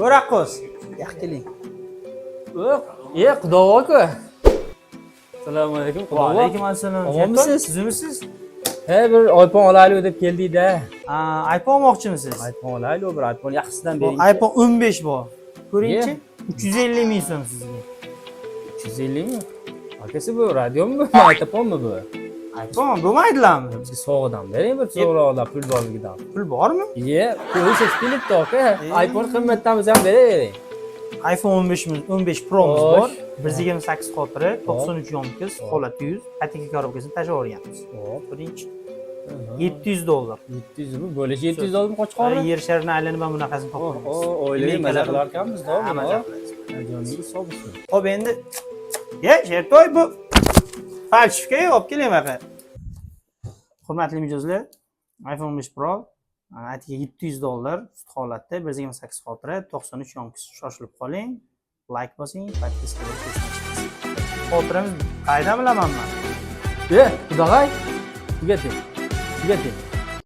O'raqqo'z. Yo'q keling. Xudo aka. Assalomu alaykum. Va alaykum assalom. Omomisiz? Sizmisiz? He bir iPhone olaylik deb keldik-da. iPhone olmoqchimisiz? iPhone olaylik, bir iPhone yaxshisidan bering. iPhone 15 bor. Ko'ringchi. 350 ming so'm sizga. 350 mi? Akasi bu radiomi bu? Aytaponmi bu? iPhone bo'lmaydilarmi? Bizga sovg'adan bering bir so'roqlar pul borligidan. Pul bormi? Qo'ysiz kelibdi aka. iPhone qimmatdan biz ham beravering. iPhone 15 Pro'miz bor. 128 xotira, 93 yomkiz, holat 100, patika korobkasini tashlab yuborganmiz. Hop, Birinchi $700. 700 mi? Bo'lish 700 oldim qochqorni. Yer sharini aylanib ham bunaqasini topamiz. O'ylayman, maza qilar ekanmiz-da, buni. Maza qilamiz. Joningiz sog' bo'lsin. Xo'p, endi Shertoy bu falshifka olib keling mana. Hurmatli mijozlar, iPhone 15 Pro aytiga $700, sut holatda, 128 xotira, 93 yomkiz. Shoshilib qoling, like bosing, podpiska qilib xotiramiz qaydan bilamanman? Xudog'ay, tugating.